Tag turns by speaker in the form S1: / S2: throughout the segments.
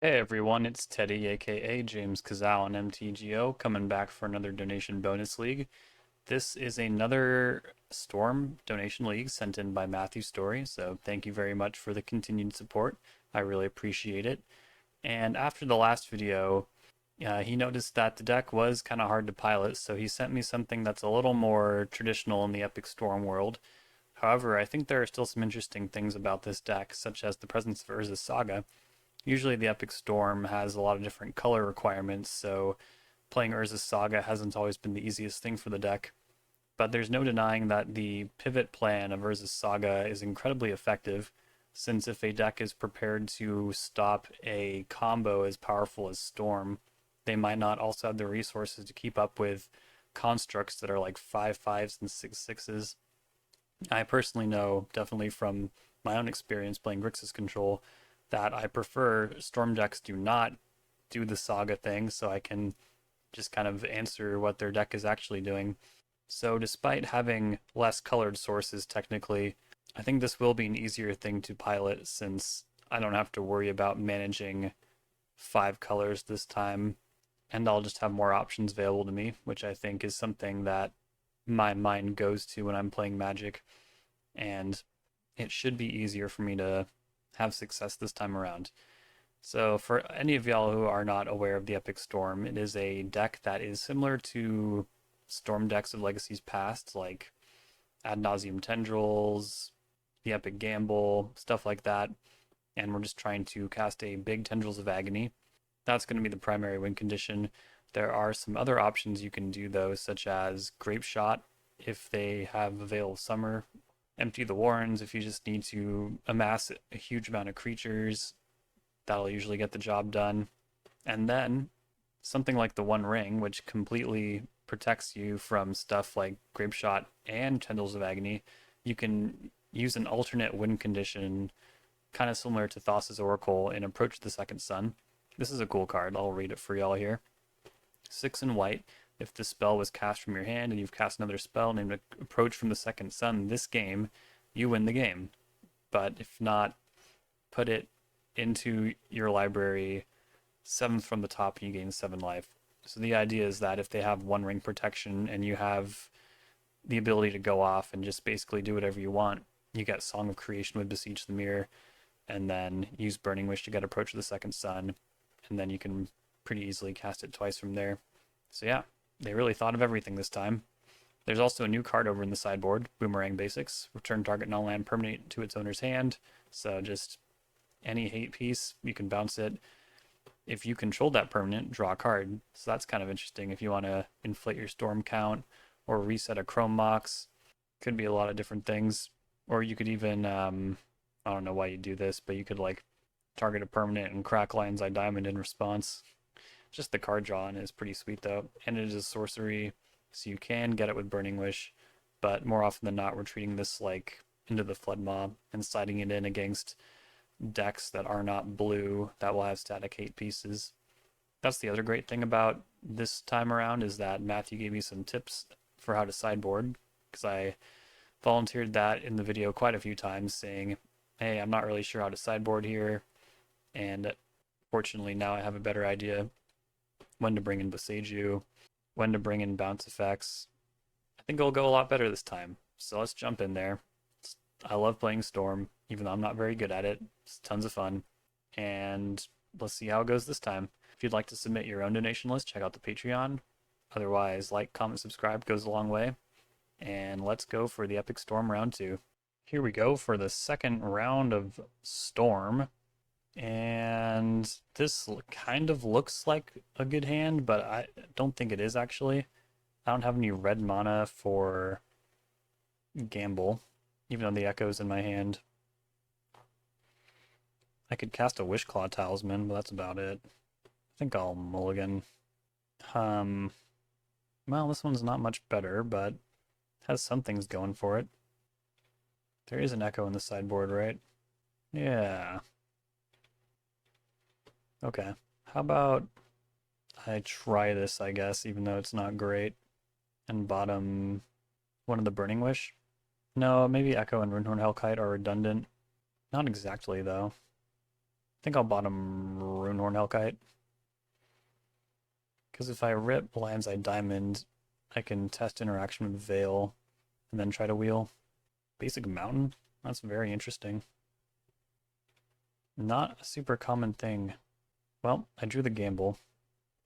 S1: Hey everyone, it's Teddy, aka JamesKisau on MTGO, coming back for another donation bonus league. This is another Storm donation league sent in by Matthew Storie, so thank you very much for the continued support. I really appreciate it. And after the last video, he noticed that the deck was kind of hard to pilot, so he sent me something that's a little more traditional in the Epic Storm world. However, I think there are still some interesting things about this deck, such as the presence of Urza Saga. Usually the Epic Storm has a lot of different color requirements, so playing Urza's Saga hasn't always been the easiest thing for the deck. But there's no denying that the pivot plan of Urza's Saga is incredibly effective, since if a deck is prepared to stop a combo as powerful as Storm, they might not also have the resources to keep up with constructs that are like 5/5s and 6/6s. I personally know, definitely from my own experience playing Grixis Control, that I prefer Storm decks do not do the Saga thing, so I can just kind of answer what their deck is actually doing. So, despite having less colored sources technically, I think this will be an easier thing to pilot since I don't have to worry about managing 5 colors this time, and I'll just have more options available to me, which I think is something that my mind goes to when I'm playing Magic, and it should be easier for me to have success this time around. So, for any of y'all who are not aware of the Epic Storm, it is a deck that is similar to Storm decks of Legacies past, like Ad Nauseam Tendrils, the Epic Gamble, stuff like that. And we're just trying to cast a big Tendrils of Agony. That's going to be the primary win condition. There are some other options you can do, though, such as Grape Shot if they have a Veil of Summer, Empty the Warrens if you just need to amass a huge amount of creatures. That'll usually get the job done. And then something like the One Ring, which completely protects you from stuff like Grape Shot and Tendrils of Agony, you can use an alternate win condition, kind of similar to Thassa's Oracle in Approach to the Second Sun. This is a cool card. I'll read it for y'all here. 6 in white. If the spell was cast from your hand and you've cast another spell named Approach from the Second Sun this game, you win the game. But if not, put it into your library 7th from the top and you gain 7 life. So the idea is that if they have One Ring protection and you have the ability to go off and just basically do whatever you want, you get Song of Creation with Beseech the Mirror, and then use Burning Wish to get Approach of the Second Sun, and then you can pretty easily cast it twice from there. So yeah, they really thought of everything this time. There's also a new card over in the sideboard, Boomerang Basics. Return target non-land permanent to its owner's hand. So just any hate piece, you can bounce it. If you control that permanent, draw a card. So that's kind of interesting if you want to inflate your storm count or reset a Chrome Mox. Could be a lot of different things. Or you could even, I don't know why you do this, but you could like target a permanent and crack Lion's Eye Diamond in response. Just the card drawing is pretty sweet though. And it is a sorcery, so you can get it with Burning Wish. But more often than not, we're treating this like into the Flood Mob and sliding it in against decks that are not blue that will have static hate pieces. That's the other great thing about this time around is that Matthew gave me some tips for how to sideboard, because I volunteered that in the video quite a few times saying, hey, I'm not really sure how to sideboard here, and fortunately now I have a better idea when to bring in Boseiju, when to bring in bounce effects. I think it'll go a lot better this time, so let's jump in there. I love playing Storm, even though I'm not very good at it. It's tons of fun. And let's see how it goes this time. If you'd like to submit your own donation list, check out the Patreon. Otherwise, like, comment, subscribe goes a long way. And let's go for the Epic Storm round 2. Here we go for the second round of Storm. And this kind of looks like a good hand, but I don't think it is actually. I don't have any red mana for Gamble, even though the Echo's in my hand. I could cast a Wishclaw Talisman, but that's about it. I think I'll mulligan. Um, well, this one's not much better, but has some things going for it. There is an Echo in the sideboard, right? Yeah. Okay. How about I try this, I guess, even though it's not great, and bottom one of the Burning Wish? No, maybe Echo and Runehorn Hellkite are redundant. Not exactly, though. think I'll bottom Runehorn Hellkite. Because if I rip Lion's Eye Diamond, I can test interaction with Veil and then try to wheel. Basic Mountain? That's very interesting. Not a super common thing. Well, I drew the gamble.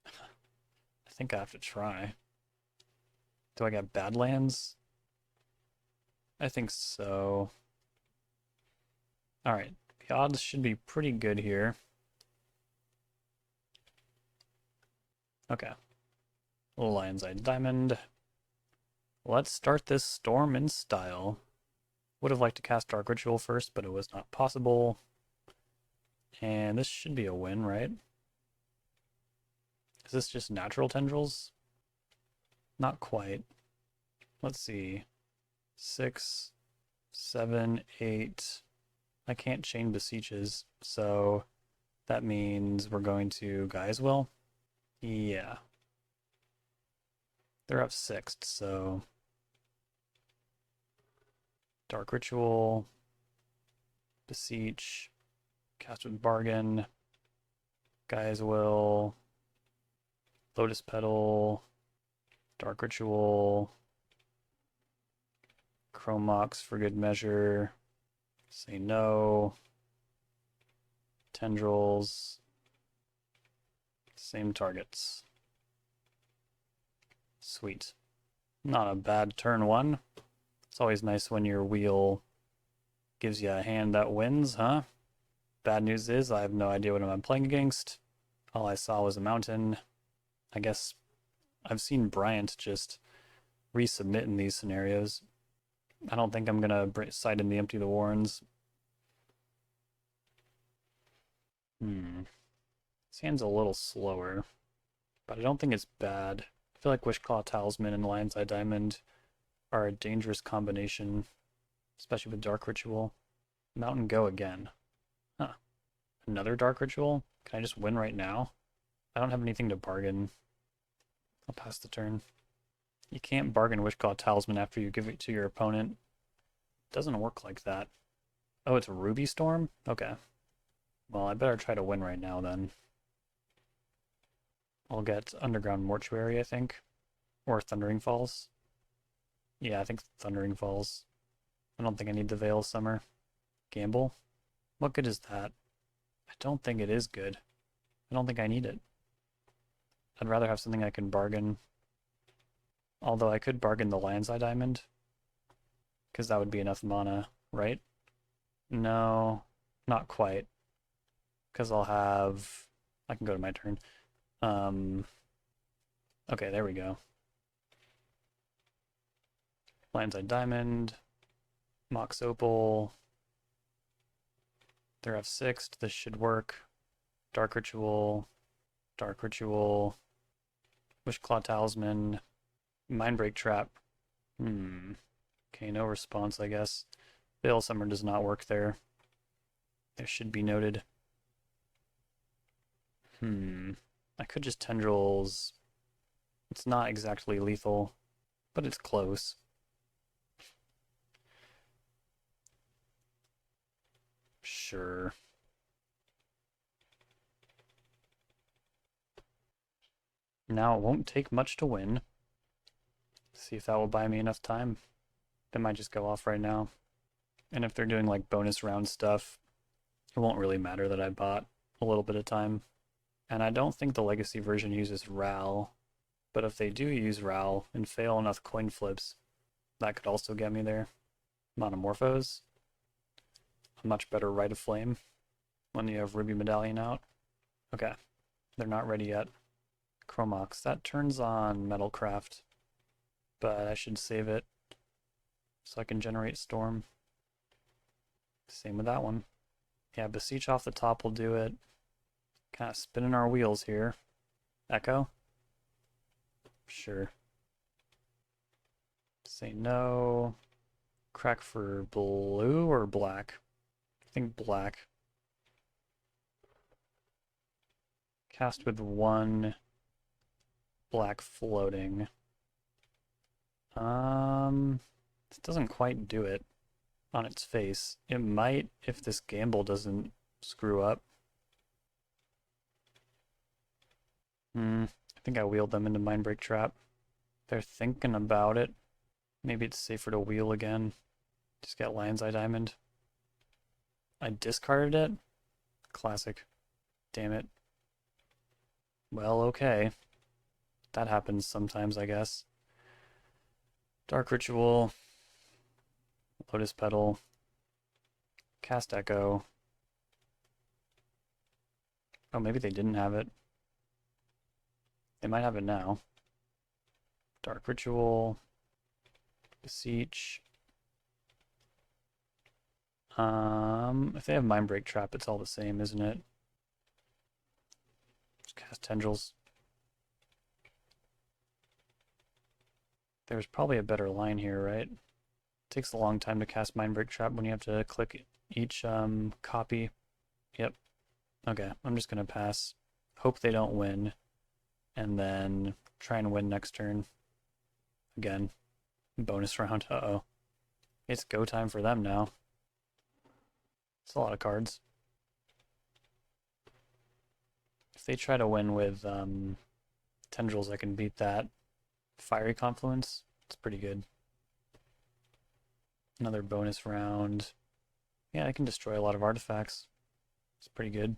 S1: I think I have to try. Do I get Badlands? I think so. Alright, the odds should be pretty good here. Okay. Lion's Eye Diamond. Let's start this storm in style. Would have liked to cast Dark Ritual first, but it was not possible. And this should be a win, right? Is this just natural tendrils? Not quite. Let's see. 6, 7, 8. I can't chain Beseeches, so that means we're going to Guy's Will. Yeah. They're up 6th, so Dark Ritual, Beseech, cast with Bargain, Guy's Will, Lotus Petal, Dark Ritual, Chromox for good measure, say no, Tendrils, same targets. Sweet. Not a bad turn one. It's always nice when your wheel gives you a hand that wins, huh? Bad news is I have no idea what I'm playing against. All I saw was a mountain. I guess I've seen Bryant just resubmit in these scenarios. I don't think I'm gonna side in the Empty the Warrens. This hand's a little slower, but I don't think it's bad. I feel like Wishclaw Talisman and Lion's Eye Diamond are a dangerous combination, especially with Dark Ritual. Mountain Go again. Huh. Another Dark Ritual? Can I just win right now? I don't have anything to bargain. I'll pass the turn. You can't bargain Wishclaw Talisman after you give it to your opponent. It doesn't work like that. Oh, it's a Ruby Storm? Okay. Well, I better try to win right now then. I'll get Underground Mortuary, I think. Or Thundering Falls. Yeah, I think Thundering Falls. I don't think I need the Veil Summer. Gamble? What good is that? I don't think it is good. I don't think I need it. I'd rather have something I can bargain. Although I could bargain the Lion's Eye Diamond. Because that would be enough mana, right? No, not quite. Because I'll have... I can go to my turn. Okay, there we go. Lion's Eye Diamond. Mox Opal. They're F6. This should work. Dark Ritual. Dark Ritual. Wishclaw Talisman. Mindbreak Trap. Okay, no response, I guess. Veil Summer does not work there. This should be noted. I could just Tendrils. It's not exactly lethal, but it's close. Sure. Now it won't take much to win. See if that will buy me enough time. They might just go off right now. And if they're doing like bonus round stuff, it won't really matter that I bought a little bit of time. And I don't think the Legacy version uses RAL, but if they do use RAL and fail enough coin flips, that could also get me there. Monomorphos. A much better Rite of Flame when you have Ruby Medallion out. Okay, they're not ready yet. Chromox, that turns on Metalcraft, but I should save it so I can generate Storm. Same with that one. Yeah, Beseech off the top will do it. Kind of spinning our wheels here. Echo? Sure. Say no. Crack for blue or black? I think black. Cast with one black floating. This doesn't quite do it on its face. It might if this gamble doesn't screw up. I think I wheeled them into Mindbreak Trap. They're thinking about it. Maybe it's safer to wheel again. Just get Lion's Eye Diamond. I discarded it? Classic. Damn it. Well, okay. That happens sometimes, I guess. Dark Ritual. Lotus Petal. Cast Echo. Oh, maybe they didn't have it. They might have it now. Dark Ritual. Beseech. If they have Mindbreak Trap, it's all the same, isn't it? Just cast Tendrils. There's probably a better line here, right? It takes a long time to cast Mindbreak Trap when you have to click each copy. Yep. Okay, I'm just gonna pass. Hope they don't win. And then try and win next turn. Again. Bonus round. Uh-oh. It's go time for them now. It's a lot of cards. If they try to win with Tendrils, I can beat that. Fiery Confluence, it's pretty good. Another bonus round. Yeah, I can destroy a lot of artifacts. It's pretty good.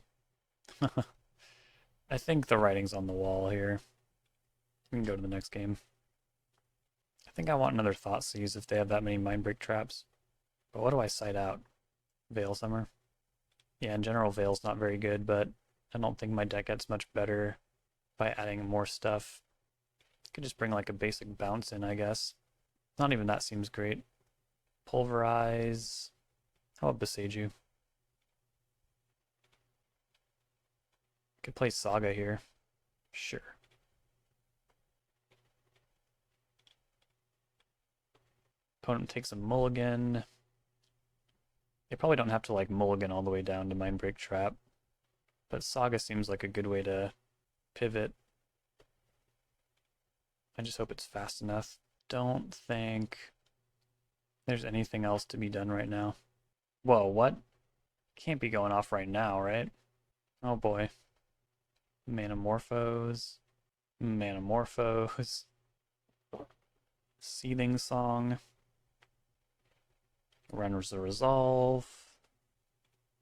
S1: I think the writing's on the wall here. We can go to the next game. I think I want another Thoughtseize if they have that many Mindbreak Traps. But what do I side out? Veil Summer? Yeah, in general, Veil's not very good, but I don't think my deck gets much better by adding more stuff. Could just bring like a basic bounce in, I guess. Not even that seems great. Pulverize. How about Beseiju? Could play Saga here. Sure. Opponent takes a mulligan. They probably don't have to like mulligan all the way down to Mindbreak Trap. But Saga seems like a good way to pivot. I just hope it's fast enough. Don't think there's anything else to be done right now. Whoa, what? Can't be going off right now, right? Oh boy. Manamorphose. Manamorphose. Seething Song. Runners the Resolve.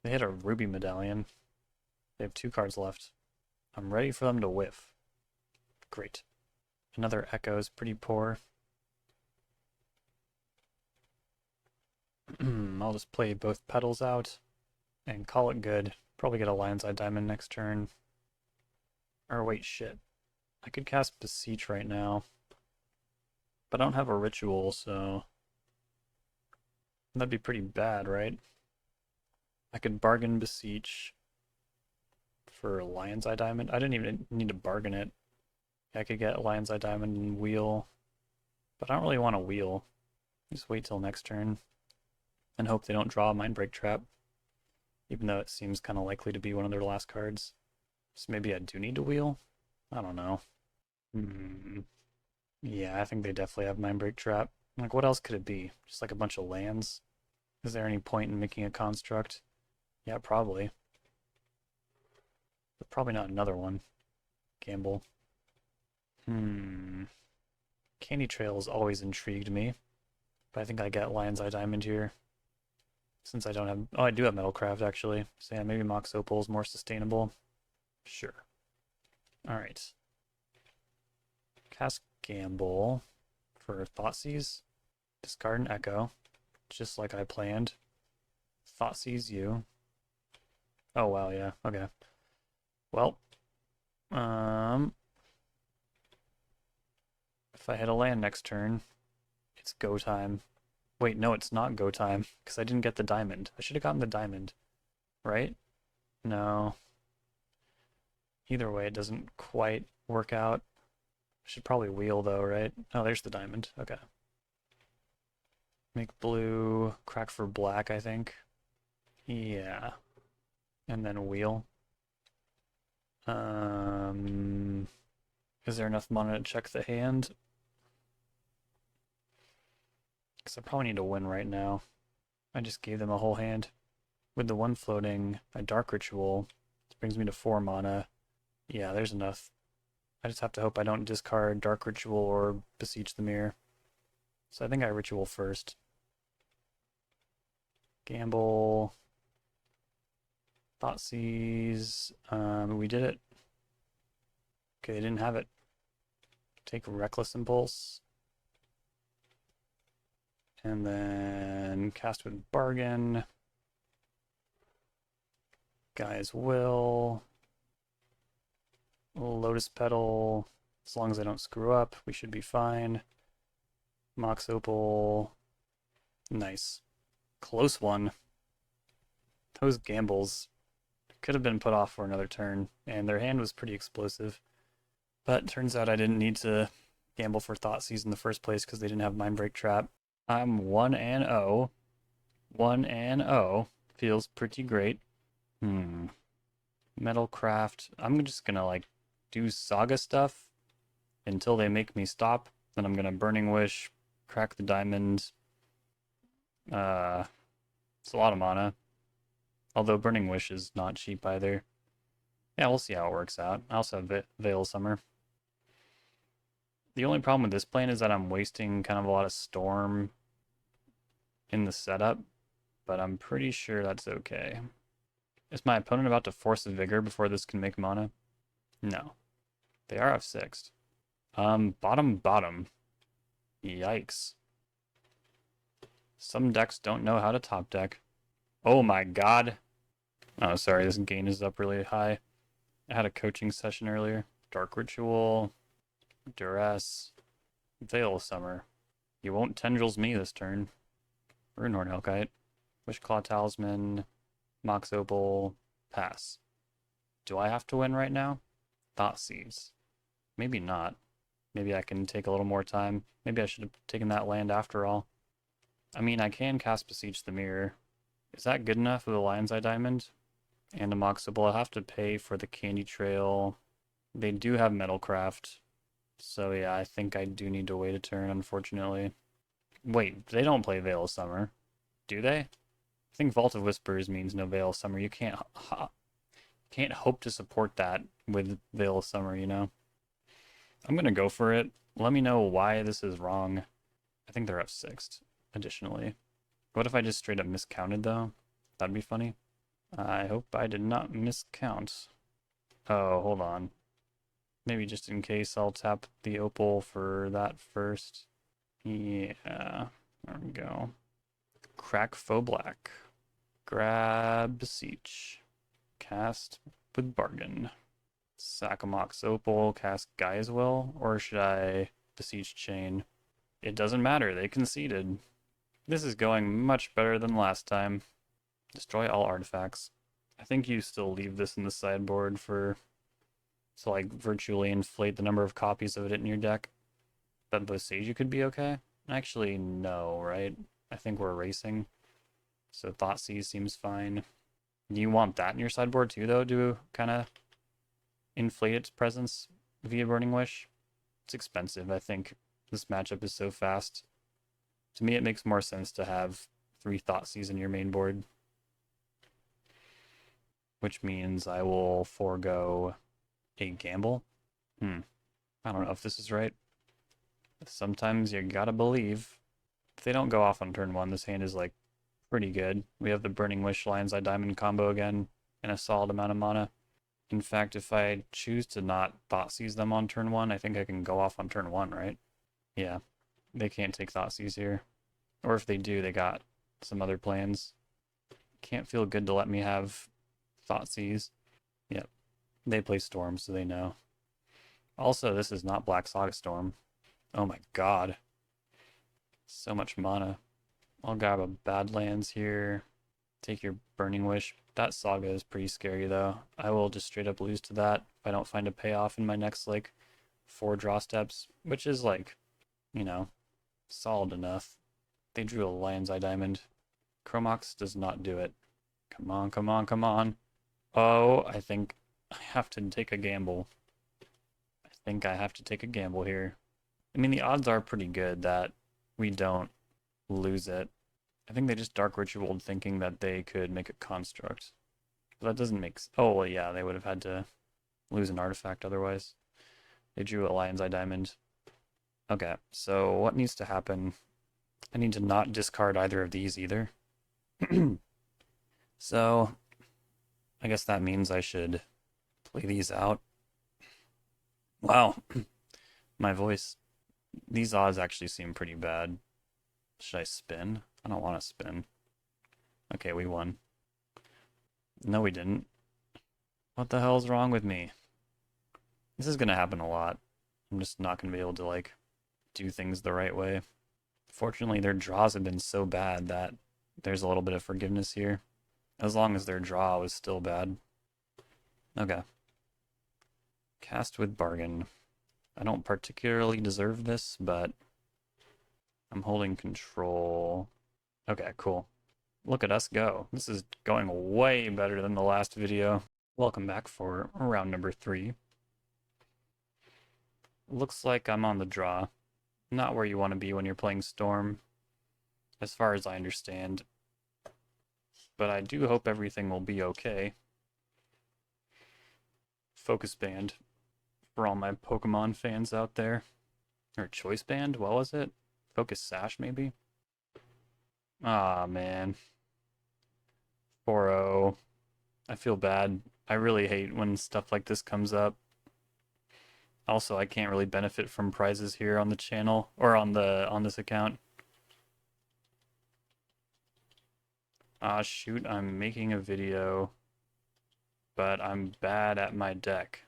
S1: They hit a Ruby Medallion. They have 2 cards left. I'm ready for them to whiff. Great. Another Echo is pretty poor. I'll just play both petals out and call it good. Probably get a Lion's Eye Diamond next turn. Or wait, shit. I could cast Beseech right now. But I don't have a ritual, so that'd be pretty bad, right? I could bargain Beseech for Lion's Eye Diamond. I didn't even need to bargain it. I could get Lion's Eye Diamond and wheel, but I don't really want to wheel. Just wait till next turn and hope they don't draw a Mindbreak Trap, even though it seems kind of likely to be one of their last cards. So maybe I do need to wheel? I don't know. Yeah, I think they definitely have Mindbreak Trap. Like, what else could it be? Just like a bunch of lands? Is there any point in making a construct? Yeah, probably. But probably not another one. Gamble. Candy Trail has always intrigued me. But I think I get Lion's Eye Diamond here. Since I don't have... Oh, I do have Metalcraft, actually. So yeah, maybe Mox Opal is more sustainable. Sure. Alright. Cast Gamble for Thoughtseize. Discard an Echo. Just like I planned. Thoughtseize you. Oh, wow, yeah. Okay. Well. If I hit a land next turn, it's go time. Wait, no, it's not go time, because I didn't get the diamond. I should have gotten the diamond. Right? No. Either way, it doesn't quite work out. I should probably wheel, though, right? Oh, there's the diamond. Okay. Make blue, crack for black, I think. Yeah. And then wheel. Is there enough mana to check the hand? Because I probably need to win right now. I just gave them a whole hand. With the one floating, a Dark Ritual. This brings me to 4 mana. Yeah, there's enough. I just have to hope I don't discard Dark Ritual or Beseech the Mirror. So I think I Ritual first. Gamble. Thoughtseize. We did it. Okay, they didn't have it. Take Reckless Impulse. And then cast with Bargain. Guy's Will. Lotus Petal. As long as I don't screw up, we should be fine. Mox Opal. Nice. Close one. Those gambles could have been put off for another turn, and their hand was pretty explosive. But turns out I didn't need to gamble for Thoughtseize in the first place because they didn't have Mindbreak Trap. I'm 1-0. 1-0. Feels pretty great. Metalcraft. I'm just gonna like do Saga stuff until they make me stop. Then I'm gonna Burning Wish, crack the diamond. It's a lot of mana. Although Burning Wish is not cheap either. Yeah, we'll see how it works out. I also have Veil Summer. The only problem with this plane is that I'm wasting kind of a lot of Storm in the setup, but I'm pretty sure that's okay. Is my opponent about to force a Vigor before this can make mana? No. They are F6'd. Bottom. Yikes. Some decks don't know how to top deck. Oh my god. Oh, sorry, this gain is up really high. I had a coaching session earlier. Dark Ritual, Duress, Veil Summer. You won't Tendrils me this turn. Runehorn Hellkite, Wishclaw Talisman, Mox Opal, pass. Do I have to win right now? Thoughtseize. Maybe not. Maybe I can take a little more time. Maybe I should have taken that land after all. I mean, I can cast Beseech the Mirror. Is that good enough with a Lion's Eye Diamond? And a Mox Opal. I'll have to pay for the Candy Trail. They do have Metalcraft. So yeah, I think I do need to wait a turn, unfortunately. Wait, they don't play Veil of Summer, do they? I think Vault of Whispers means no Veil of Summer. You can't hope to support that with Veil of Summer, you know? I'm gonna go for it. Let me know why this is wrong. I think they're F6'd, additionally. What if I just straight up miscounted, though? That'd be funny. I hope I did not miscount. Oh, hold on. Maybe just in case, I'll tap the Opal for that first. Yeah, there we go. Crack Faux Black. Grab Beseech. Cast with Bargain. Sack a Mox Opal, cast Guy's Will, or should I Beseech Chain? It doesn't matter, they conceded. This is going much better than last time. Destroy all artifacts. I think you still leave this in the sideboard to like virtually inflate the number of copies of it in your deck. But Boseiju could be okay? Actually, no, right? I think we're racing. So Thoughtseize seems fine. You want that in your sideboard too, though, to kind of inflate its presence via Burning Wish? It's expensive, I think. This matchup is so fast. To me, it makes more sense to have 3 Thoughtseize in your main board. Which means I will forego a gamble. I don't know if this is right. Sometimes you gotta believe. If they don't go off on turn 1, this hand is like pretty good. We have the Burning Wish Lion's Eye Diamond combo again, and a solid amount of mana. In fact, if I choose to not Thoughtseize them on turn 1, I think I can go off on turn 1, right? Yeah, they can't take Thoughtseize here. Or if they do, they got some other plans. Can't feel good to let me have Thoughtseize. Yep, they play Storm, so they know. Also, this is not Black Saga Storm. Oh my god. So much mana. I'll grab a Badlands here. Take your Burning Wish. That Saga is pretty scary though. I will just straight up lose to that if I don't find a payoff in my next like 4 draw steps, which is like, you know, solid enough. They drew a Lion's Eye Diamond. Chromox does not do it. Come on, come on, come on. Oh, I think I have to take a gamble. I think I have to take a gamble here. I mean, the odds are pretty good that we don't lose it. I think they just Dark Ritualed thinking that they could make a construct. But that doesn't make oh, well, yeah, they would have had to lose an artifact otherwise. They drew a Lion's Eye Diamond. Okay, so what needs to happen? I need to not discard either of these either. So I guess that means I should play these out. Wow, my voice. These odds actually seem pretty bad. Should I spin? I don't want to spin. Okay, we won. No, we didn't. What the hell's wrong with me? This is gonna happen a lot. I'm just not gonna be able to, like, do things the right way. Fortunately, their draws have been so bad that there's a little bit of forgiveness here. As long as their draw was still bad. Okay. Cast with bargain. I don't particularly deserve this, but I'm holding control. Okay, cool. Look at us go. This is going way better than the last video. Welcome back for round number 3. Looks like I'm on the draw. Not where you want to be when you're playing Storm, as far as I understand. But I do hope everything will be okay. Focus Band for all my Pokemon fans out there. Or Choice Band, what was it? Focus Sash, maybe? Ah, man. 4-0. I feel bad. I really hate when stuff like this comes up. Also, I can't really benefit from prizes here on the channel, or on this account. Ah, shoot, I'm making a video, but I'm bad at my deck.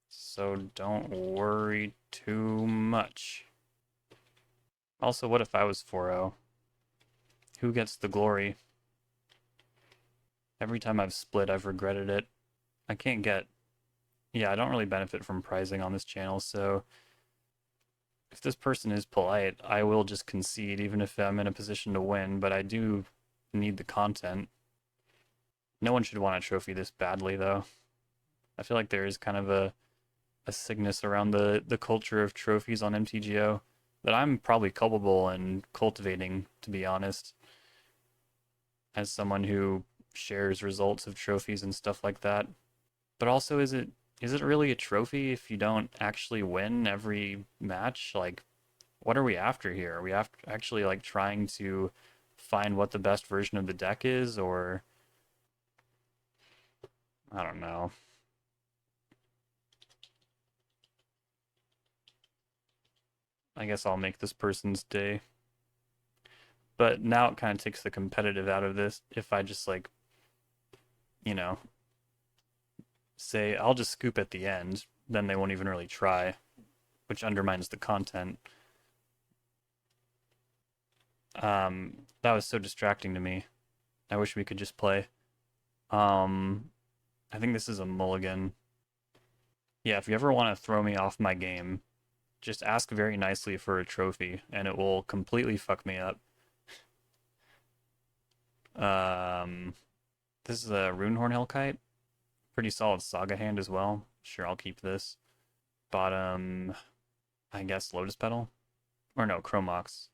S1: So don't worry too much. Also, what if I was 4-0? Who gets the glory? Every time I've split, I've regretted it. I can't get... Yeah, I don't really benefit from prizing on this channel, so if this person is polite, I will just concede even if I'm in a position to win, but I do need the content. No one should want a trophy this badly, though. I feel like there is kind of a sickness around the culture of trophies on MTGO that I'm probably culpable in cultivating, to be honest. As someone who shares results of trophies and stuff like that. But also, is it really a trophy if you don't actually win every match? Like, what are we after here? Are we actually, like, trying to find what the best version of the deck is, or... I don't know. I guess I'll make this person's day. But now it kind of takes the competitive out of this if I just, like, you know, say I'll just scoop at the end, then they won't even really try, which undermines the content. That was so distracting to me. I wish we could just play. I think this is a mulligan. Yeah, if you ever want to throw me off my game, just ask very nicely for a trophy, and it will completely fuck me up. This is a Runehorn Hellkite. Pretty solid Saga hand as well. Sure, I'll keep this. Bottom, I guess Lotus Petal? Or no, Chromox.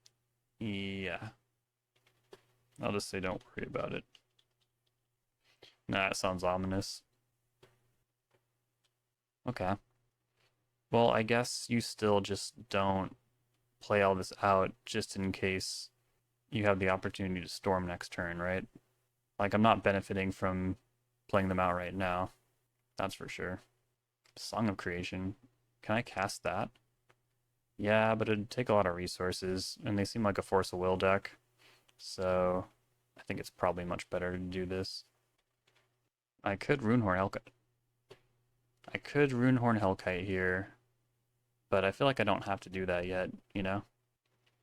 S1: Yeah. I'll just say don't worry about it. Nah, it sounds ominous. Okay. Well, I guess you still just don't play all this out just in case you have the opportunity to storm next turn, right? Like, I'm not benefiting from playing them out right now. That's for sure. Song of Creation. Can I cast that? Yeah, but it'd take a lot of resources, and they seem like a Force of Will deck. So, I think it's probably much better to do this. I could Runehorn Hellkite. I could Runehorn Hellkite here, but I feel like I don't have to do that yet, you know?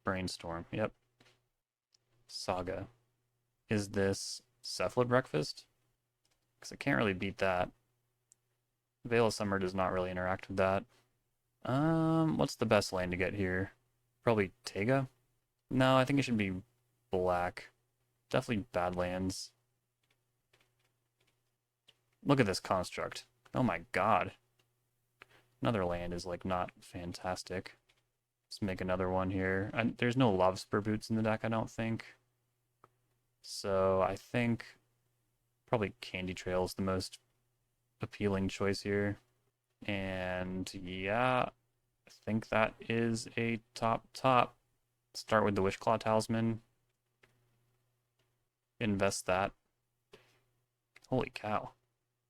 S1: Brainstorm, yep. Saga. Is this Cephalid Breakfast? Because I can't really beat that. Veil of Summer does not really interact with that. What's the best land to get here? Probably Tega? No, I think it should be black. Definitely Badlands. Look at this construct. Oh my god. Another land is, like, not fantastic. Let's make another one here. There's no Lobster Boots in the deck, I don't think. So I think probably Candy Trail is the most appealing choice here. And yeah, I think that is a top. Start with the Wishclaw Talisman. Invest that. Holy cow.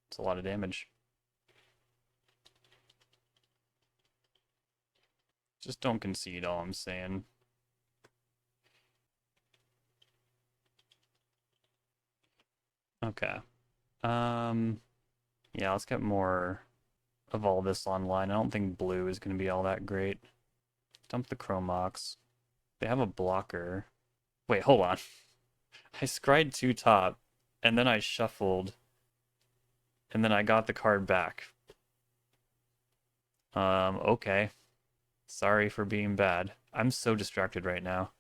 S1: It's a lot of damage. Just don't concede, all I'm saying. Okay. Yeah, let's get more of all this online. I don't think blue is going to be all that great. Dump the Chromox. They have a blocker. Wait, hold on. I scryed 2 top, and then I shuffled, and then I got the card back. Okay. Sorry for being bad. I'm so distracted right now.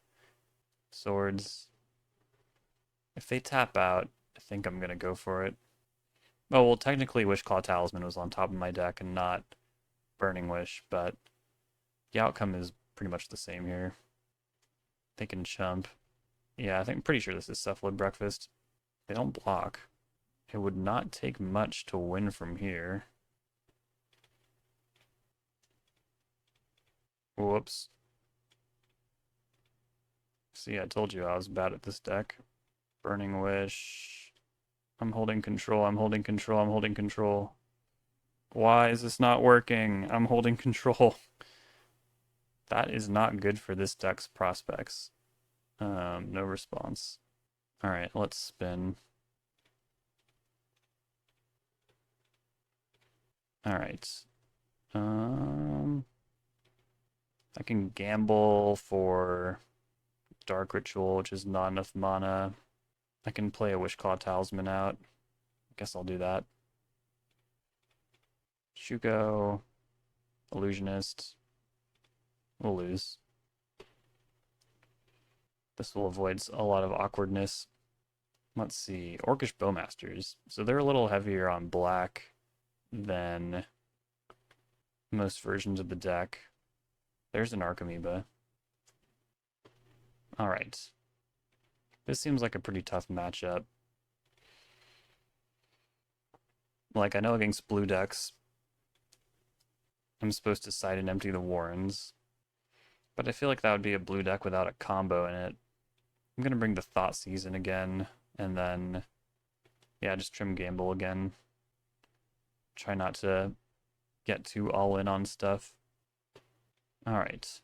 S1: Swords. If they tap out, I think I'm gonna go for it. Oh, well, technically Wishclaw Talisman was on top of my deck and not Burning Wish, but the outcome is pretty much the same here. They can chump. Yeah, I'm pretty sure this is Cephalid Breakfast. They don't block. It would not take much to win from here. Whoops. See, I told you I was bad at this deck. Burning Wish. I'm holding control, I'm holding control, I'm holding control. Why is this not working? I'm holding control. That is not good for this deck's prospects. No response. Alright, let's spin. Alright. I can gamble for Dark Ritual, which is not enough mana. I can play a Wishclaw Talisman out. I guess I'll do that. Shuko, Illusionist. We'll lose. This will avoid a lot of awkwardness. Let's see. Orcish Bowmasters. So they're a little heavier on black than most versions of the deck. There's an Archamoeba. Alright. This seems like a pretty tough matchup. Like, I know against blue decks, I'm supposed to side and empty the Warrens. But I feel like that would be a blue deck without a combo in it. I'm going to bring the Thoughtseize in again, and then, yeah, just trim Gamble again. Try not to get too all in on stuff. Alright.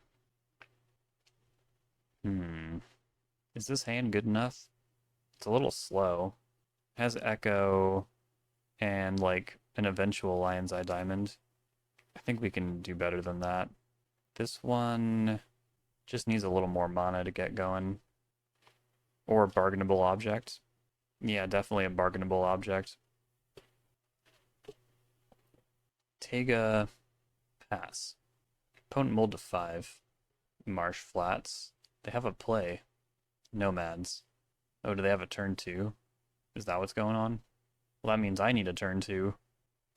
S1: Is this hand good enough? It's a little slow. It has Echo and, like, an eventual Lion's Eye Diamond. I think we can do better than that. This one just needs a little more mana to get going. Or a bargainable object. Yeah, definitely a bargainable object. Tega, pass. Opponent mold to 5. Marsh Flats. They have a play. Nomads. Oh, do they have a turn 2? Is that what's going on? Well, that means I need a turn 2.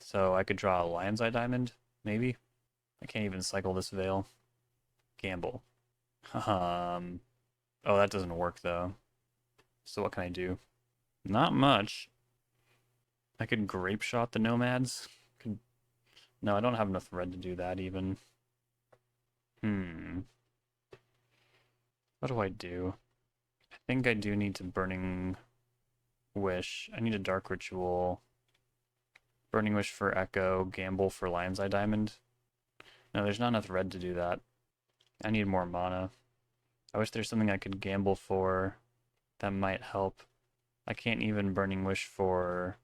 S1: So I could draw a Lion's Eye Diamond, maybe? I can't even cycle this Veil. Gamble. Oh, that doesn't work, though. So what can I do? Not much. I could Grape Shot the Nomads. No, I don't have enough red to do that, even. What do I do? I think I do need to Burning Wish. I need a Dark Ritual. Burning Wish for Echo. Gamble for Lion's Eye Diamond. No, there's not enough red to do that. I need more mana. I wish there's something I could gamble for that might help. I can't even Burning Wish for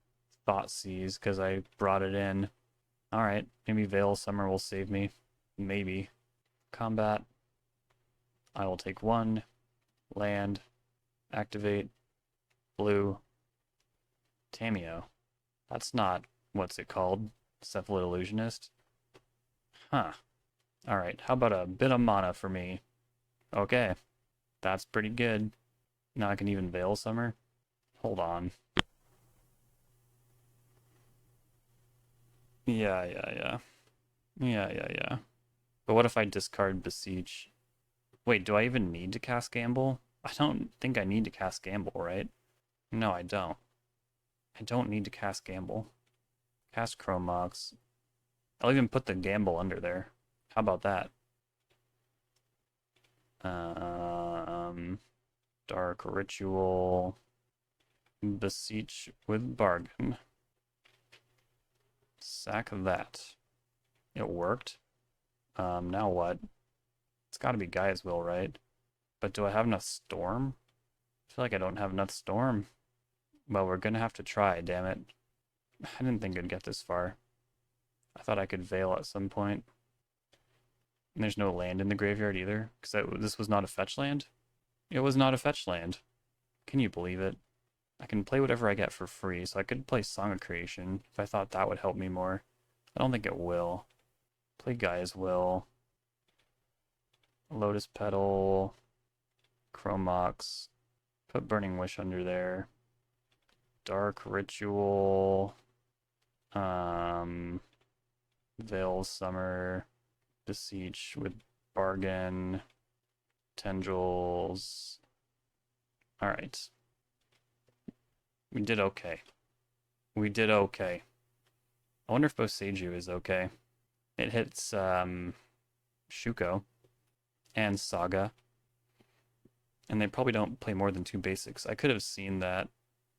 S1: Thoughtseize because I brought it in. Alright, maybe Veil Summer will save me. Maybe. Combat. I will take 1. Land. Activate. Blue. Tameo. That's not, what's it called? Cephalid Illusionist? Huh. Alright, how about a bit of mana for me? Okay. That's pretty good. Now I can even Veil Summer? Hold on. Yeah. But what if I discard Beseech? Wait, do I even need to cast Gamble? I don't think I need to cast Gamble, right? No, I don't. I don't need to cast Gamble. Cast Chromox. I'll even put the gamble under there. How about that? Dark Ritual. Beseech with Bargain. Sack that. It worked. Now what? It's gotta be Gaia's Will, right? But do I have enough Storm? I feel like I don't have enough Storm. Well, we're gonna have to try, damn it. I didn't think it'd get this far. I thought I could Veil at some point. And there's no land in the graveyard either, because this was not a fetch land? It was not a fetch land. Can you believe it? I can play whatever I get for free, so I could play Song of Creation if I thought that would help me more. I don't think it will. Play Gaia's Will. Lotus Petal. Chromox. Put Burning Wish under there. Dark Ritual. Veil Summer. Beseech with Bargain. Tendrils. Alright. We did okay. We did okay. I wonder if Boseiju is okay. It hits Shuko and Saga. And they probably don't play more than 2 basics. I could have seen that.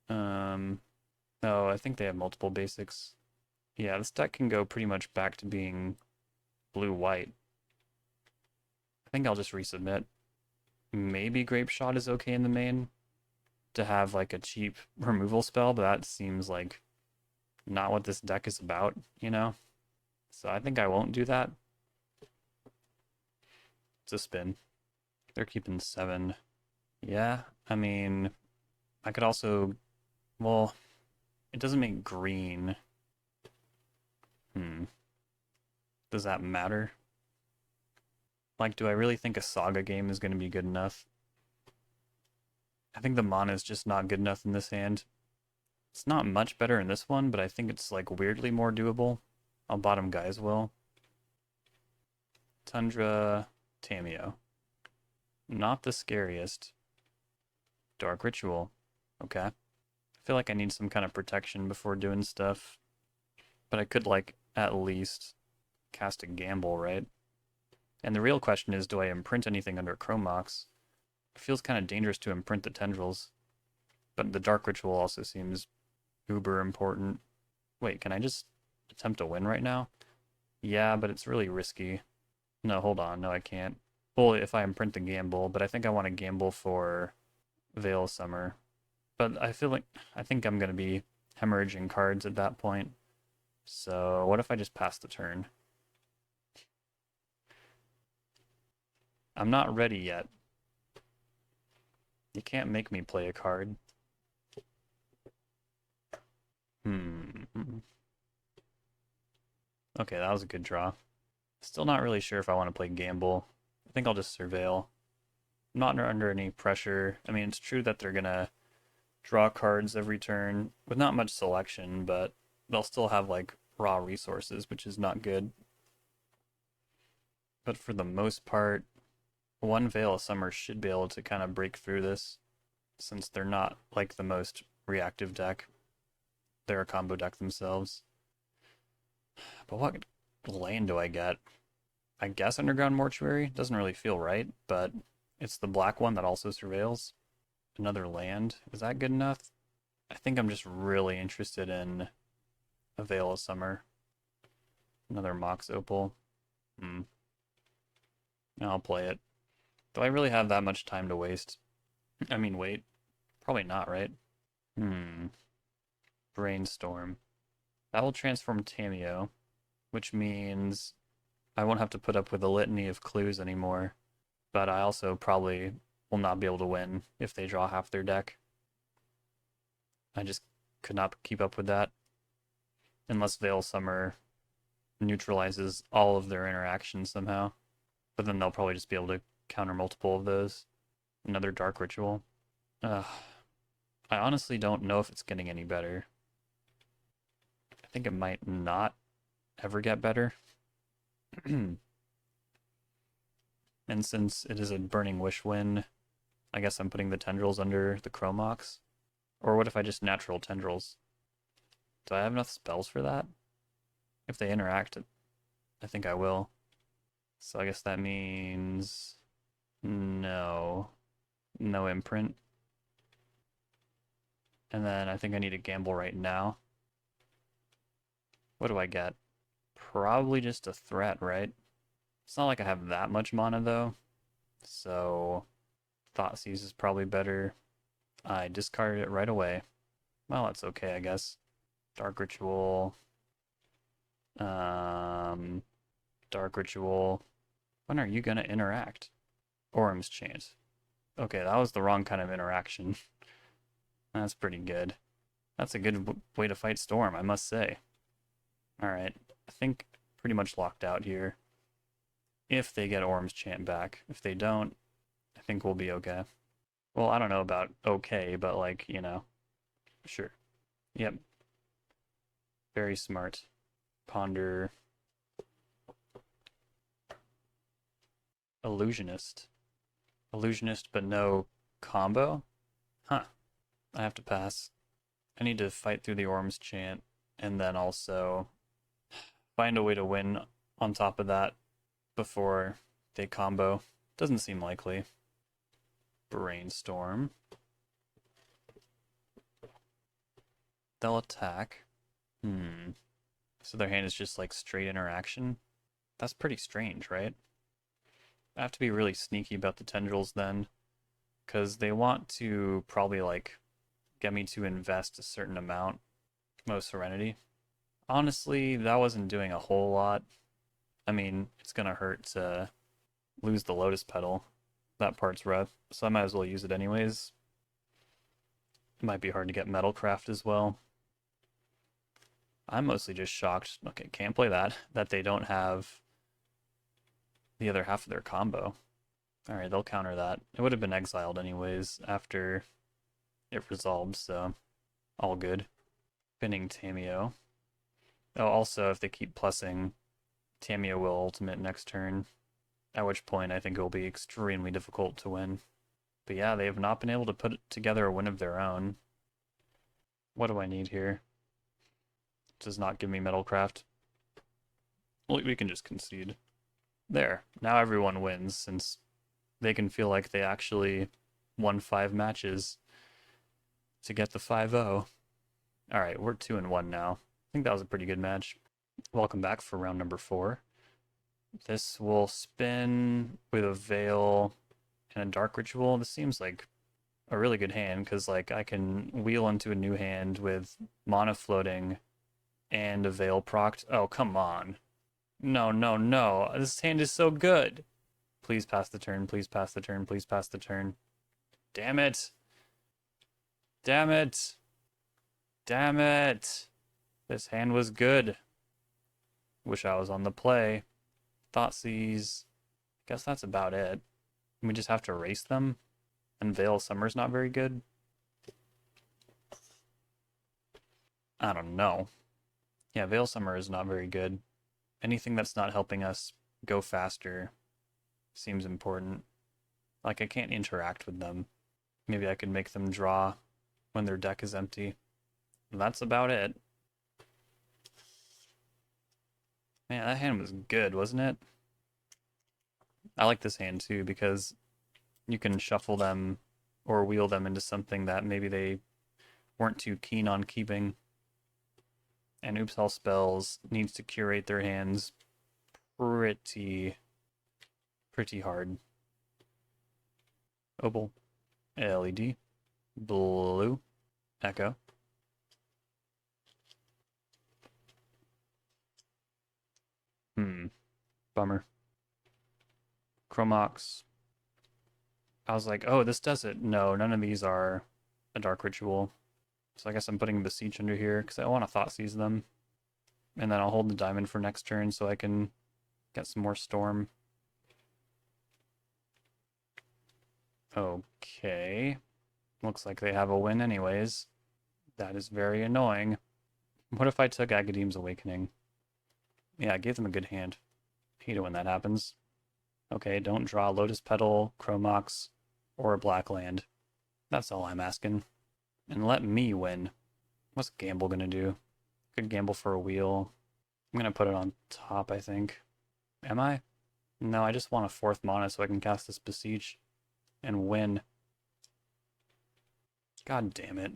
S1: Oh, I think they have multiple basics. Yeah, this deck can go pretty much back to being blue-white. I think I'll just resubmit. Maybe Grape Shot is okay in the main to have like a cheap removal spell, but that seems like not what this deck is about, you know? So I think I won't do that. It's a spin. They're keeping 7. Yeah, I mean, I could also, well, it doesn't make green. Does that matter? Like, do I really think a Saga game is going to be good enough? I think the mana is just not good enough in this hand. It's not much better in this one, but I think it's like weirdly more doable. I'll bottom Gaia's Will. Tundra, Tameo. Not the scariest. Dark Ritual. Okay. I feel like I need some kind of protection before doing stuff. But I could like at least cast a gamble, right? And the real question is, do I imprint anything under Chromox? It feels kind of dangerous to imprint the Tendrils. But the Dark Ritual also seems uber important. Wait, can I just attempt to win right now? Yeah, but it's really risky. No, hold on. No, I can't. Well, if I imprint the gamble, but I think I want to gamble for Veil Summer. But I think I'm going to be hemorrhaging cards at that point. So what if I just pass the turn? I'm not ready yet. You can't make me play a card. Okay, that was a good draw. Still not really sure if I want to play gamble. I think I'll just surveil. I'm not under any pressure. I mean, it's true that they're gonna draw cards every turn with not much selection, but they'll still have like raw resources, which is not good. But for the most part, one Veil of Summer should be able to kind of break through this, since they're not like the most reactive deck. They're a combo deck themselves. But what land do I get? I guess Underground Mortuary? Doesn't really feel right, but it's the black one that also surveils. Another land. Is that good enough? I think I'm just really interested in a Veil of Summer. Another Mox Opal. I'll play it. Do I really have that much time to waste? I mean, wait. Probably not, right? Brainstorm. That will transform Tameo, which means I won't have to put up with a litany of clues anymore. But I also probably will not be able to win if they draw half their deck. I just could not keep up with that. Unless Veil Summer neutralizes all of their interactions somehow. But then they'll probably just be able to counter multiple of those. Another Dark Ritual. I honestly don't know if it's getting any better. I think it might not ever get better. And since it is a Burning Wish win, I guess I'm putting the Tendrils under the Chromox. Or what if I just natural Tendrils? Do I have enough spells for that? If they interact, I think I will. So I guess that means no. No imprint. And then I think I need to gamble right now. What do I get? Probably just a threat, right? It's not like I have that much mana though. So Thoughtseize is probably better. I discarded it right away. Well, that's okay, I guess. Dark Ritual. Dark Ritual. When are you gonna interact? Orm's Chant. Okay, that was the wrong kind of interaction. That's pretty good. That's a good way to fight Storm, I must say. Alright, I think pretty much locked out here. If they get Orm's Chant back. If they don't, I think we'll be okay. Well, I don't know about okay, but like, you know, sure. Yep. Very smart. Ponder. Illusionist. Illusionist, but no combo? Huh. I have to pass. I need to fight through the Orm's Chant, and then also find a way to win on top of that before they combo. Doesn't seem likely. Brainstorm. They'll attack. So their hand is just like straight interaction? That's pretty strange, right? I have to be really sneaky about the tendrils then, because they want to probably like get me to invest a certain amount. Most Serenity. Honestly, that wasn't doing a whole lot. I mean, it's gonna hurt to lose the Lotus Petal. That part's rough, so I might as well use it anyways. It might be hard to get Metalcraft as well. I'm mostly just shocked, okay, can't play that they don't have the other half of their combo. Alright, they'll counter that. It would have been exiled anyways after it resolved, so all good. Pinning Tameo. Oh, also, if they keep plussing, Tameo will ultimate next turn, at which point I think it will be extremely difficult to win. But yeah, they have not been able to put together a win of their own. What do I need here? Does not give me Metalcraft. Well, we can just concede. There. Now everyone wins, since they can feel like they actually won 5 matches to get the 5-0. Alright, we're 2-1 now. I think that was a pretty good match. Welcome back for round number 4. This will spin with a Veil and a Dark Ritual. This seems like a really good hand, because like I can wheel into a new hand with mana floating and a Veil procced. Oh, come on. No, no, no. This hand is so good. Please pass the turn, please pass the turn, please pass the turn. Damn it. Damn it. Damn it. This hand was good. Wish I was on the play. Thoughtseize. Guess that's about it. We just have to erase them. And Veil Summer's not very good. I don't know. Yeah, Veil Summer is not very good. Anything that's not helping us go faster seems important. Like, I can't interact with them. Maybe I could make them draw when their deck is empty. And that's about it. Man, that hand was good, wasn't it? I like this hand too, because you can shuffle them or wheel them into something that maybe they weren't too keen on keeping. And Oops All Spells needs to curate their hands pretty hard. Opal, LED, blue, Echo. Bummer. Chromox. I was like, oh, this does it. No, none of these are a Dark Ritual. So I guess I'm putting Beseech under here, because I want to Thoughtseize them. And then I'll hold the diamond for next turn so I can get some more Storm. Okay. Looks like they have a win anyways. That is very annoying. What if I took Agadeem's Awakening? Yeah, I gave them a good hand. Hate it when that happens. Okay, don't draw Lotus Petal, Chromox, or a black land. That's all I'm asking. And let me win. What's Gamble gonna do? Could gamble for a wheel. I'm gonna put it on top, I think. Am I? No, I just want a 4th mana so I can cast this Beseech and win. God damn it.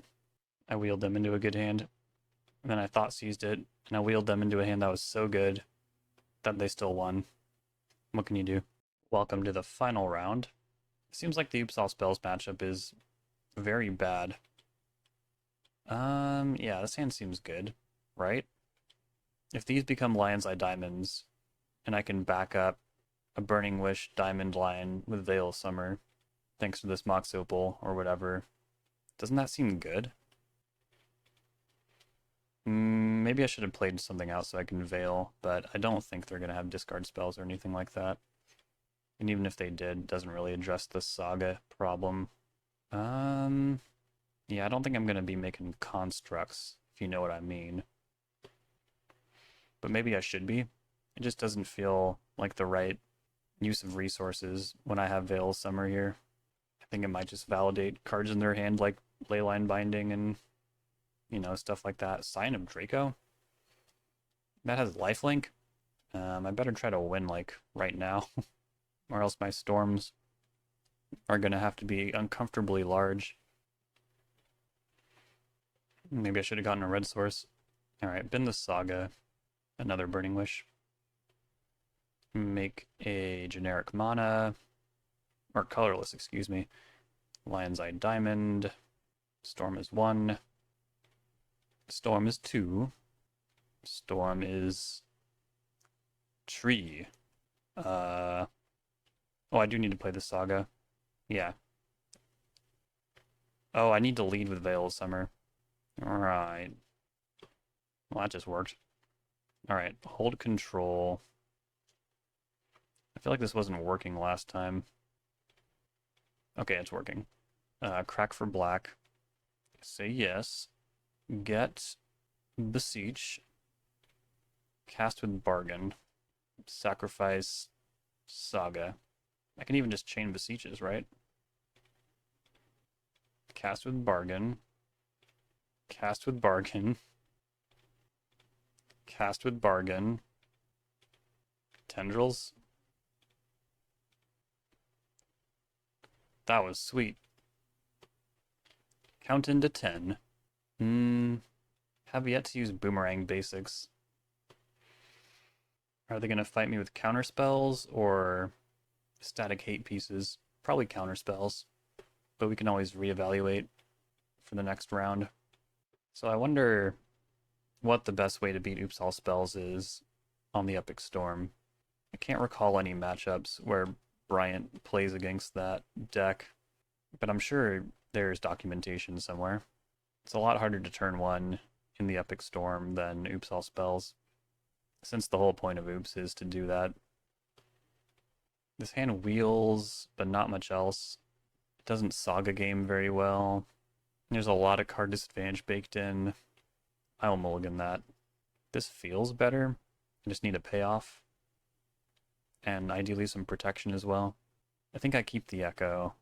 S1: I wheeled them into a good hand. And then I thought seized it, and I wheeled them into a hand that was so good that they still won. What can you do? Welcome to the final round. It seems like the Oops All Spells matchup is very bad. Yeah, this hand seems good, right? If these become Lion's Eye Diamonds, and I can back up a Burning Wish Diamond Lion with Veil of Summer, thanks to this Mox Opal or whatever, doesn't that seem good? Maybe I should have played something out so I can Veil, but I don't think they're going to have discard spells or anything like that. And even if they did, it doesn't really address the Saga problem. Yeah, I don't think I'm going to be making constructs, if you know what I mean. But maybe I should be. It just doesn't feel like the right use of resources when I have Veil of Summer here. I think it might just validate cards in their hand like Leyline Binding and, you know, stuff like that. Sign of Draco? That has lifelink? I better try to win, like, right now. Or else my storms are going to have to be uncomfortably large. Maybe I should have gotten a red source. Alright, bin the Saga. Another Burning Wish. Make a generic mana. Or colorless, excuse me. Lion's Eye Diamond. Storm is 1. Storm is 2. Storm is... Tree. Oh, I do need to play the Saga. Yeah. Oh, I need to lead with Veil of Summer. Alright. Well, that just worked. Alright, hold control. I feel like this wasn't working last time. Okay, it's working. Crack for black. Say yes. Get Beseech. Cast with Bargain. Sacrifice Saga. I can even just chain Beseeches, right? Cast with Bargain. Cast with Bargain. Cast with Bargain. Tendrils. That was sweet. Count into 10. Have yet to use Boomerang Basics. Are they going to fight me with counter spells or static hate pieces? Probably counter spells, but we can always reevaluate for the next round. So I wonder what the best way to beat Oops All Spells is on the Epic Storm. I can't recall any matchups where Bryant plays against that deck, but I'm sure there's documentation somewhere. It's a lot harder to turn 1 in the Epic Storm than Oops All Spells, since the whole point of Oops is to do that. This hand wheels, but not much else. It doesn't Saga game very well. There's a lot of card disadvantage baked in. I'll mulligan that. This feels better. I just need a payoff. And ideally some protection as well. I think I keep the Echo.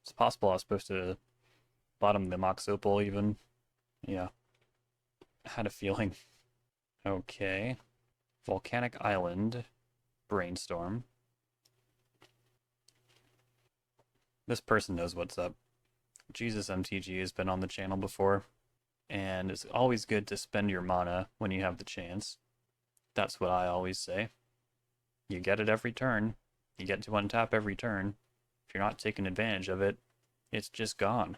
S1: It's possible I was supposed to bottom the Mox Opal even. Yeah. I had a feeling. Okay. Volcanic Island. Brainstorm. This person knows what's up. Jesus MTG has been on the channel before, and it's always good to spend your mana when you have the chance. That's what I always say. You get it every turn. You get to untap every turn. If you're not taking advantage of it, it's just gone.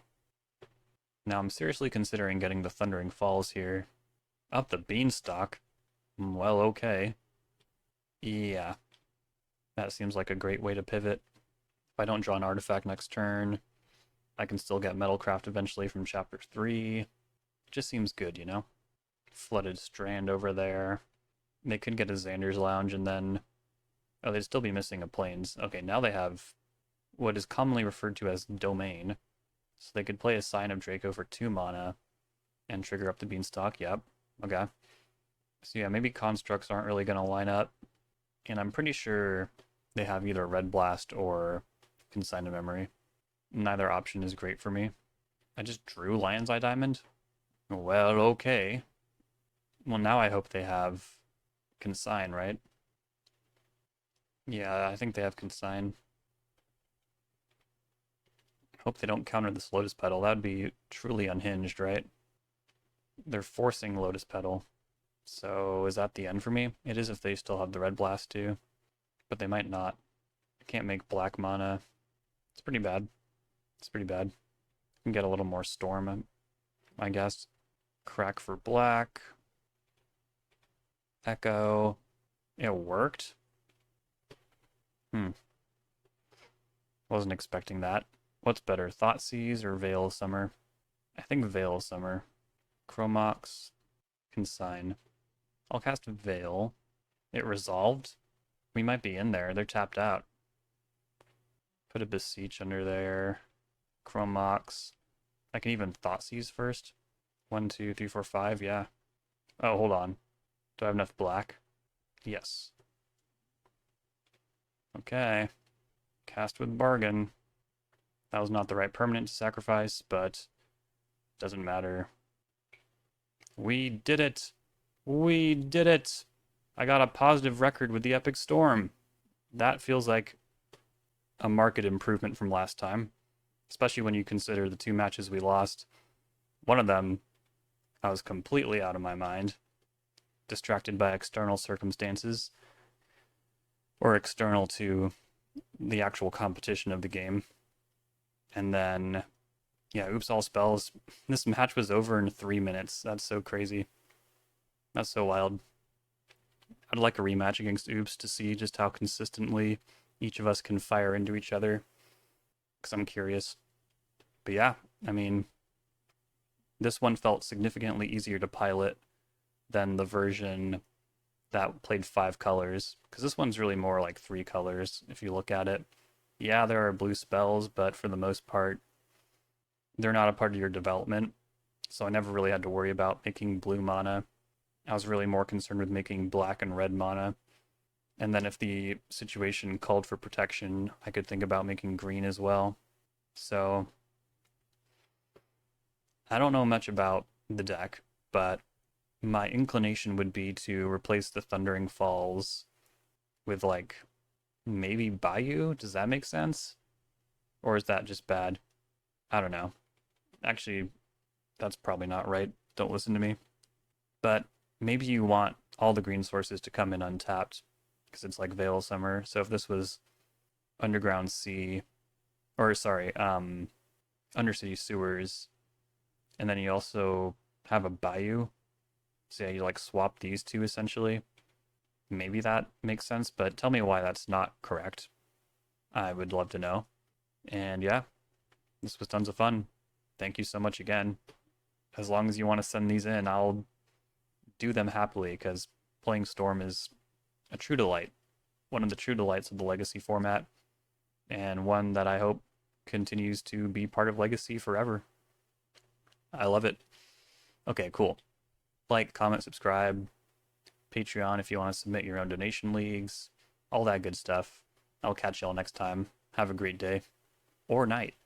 S1: Now I'm seriously considering getting the Thundering Falls here. Up the Beanstalk? Well, okay. Yeah. That seems like a great way to pivot. If I don't draw an artifact next turn, I can still get Metalcraft eventually from Chapter 3. It just seems good, you know? Flooded Strand over there. They could get a Xander's Lounge and then... Oh, they'd still be missing a Plains. Okay, now they have what is commonly referred to as Domain. So they could play a Sign of Draco for 2 mana and trigger up the Beanstalk. Yep. Okay. So yeah, maybe constructs aren't really going to line up. And I'm pretty sure they have either Red Blast or Consign to Memory. Neither option is great for me. I just drew Lion's Eye Diamond? Well, okay. Well, now I hope they have consign, right? Yeah, I think they have consign. Hope they don't counter this Lotus Petal. That'd be truly unhinged, right? They're forcing Lotus Petal. So is that the end for me? It is if they still have the Red Blast too. But they might not. I can't make black mana. It's pretty bad. It's pretty bad. Can get a little more Storm, I guess. Crack for black. Echo. It worked? Hmm. Wasn't expecting that. What's better, Thoughtseize or Veil of Summer? I think Veil of Summer. Chromox. Consign. I'll cast Veil. It resolved? We might be in there. They're tapped out. Put a Beseech under there. Chromox. I can even Thoughtseize first. 1, 2, 3, 4, 5. Yeah. Oh, hold on. Do I have enough black? Yes. Okay. Cast with bargain. That was not the right permanent to sacrifice, but doesn't matter. We did it! We did it! I got a positive record with the Epic Storm. That feels like a market improvement from last time, especially when you consider the 2 matches we lost. One of them, I was completely out of my mind, distracted by external circumstances, or external to the actual competition of the game. And then, yeah, oops, all spells. This match was over in 3 minutes. That's so crazy. That's so wild. I'd like a rematch against Oops to see just how consistently each of us can fire into each other, because I'm curious. But yeah, I mean, this one felt significantly easier to pilot than the version that played 5 colors, because this one's really more like 3 colors if you look at it. Yeah, there are blue spells, but for the most part, they're not a part of your development, so I never really had to worry about making blue mana. I was really more concerned with making black and red mana. And then if the situation called for protection, I could think about making green as well. So I don't know much about the deck, but my inclination would be to replace the Thundering Falls with like maybe Bayou. Does that make sense? Or is that just bad? I don't know. Actually, that's probably not right. Don't listen to me. But maybe you want all the green sources to come in untapped because it's like Veil of Summer. So if this was Underground Sea, or sorry, Undercity Sewers, and then you also have a Bayou, so yeah, you like swap these two essentially. Maybe that makes sense, but tell me why that's not correct. I would love to know. And yeah, this was tons of fun. Thank you so much again. As long as you want to send these in, I'll do them happily because playing Storm is a true delight. One of the true delights of the Legacy format, and one that I hope continues to be part of Legacy forever. I love it. Okay, cool. Like, comment, subscribe, Patreon if you want to submit your own donation leagues, all that good stuff. I'll catch y'all next time. Have a great day or night.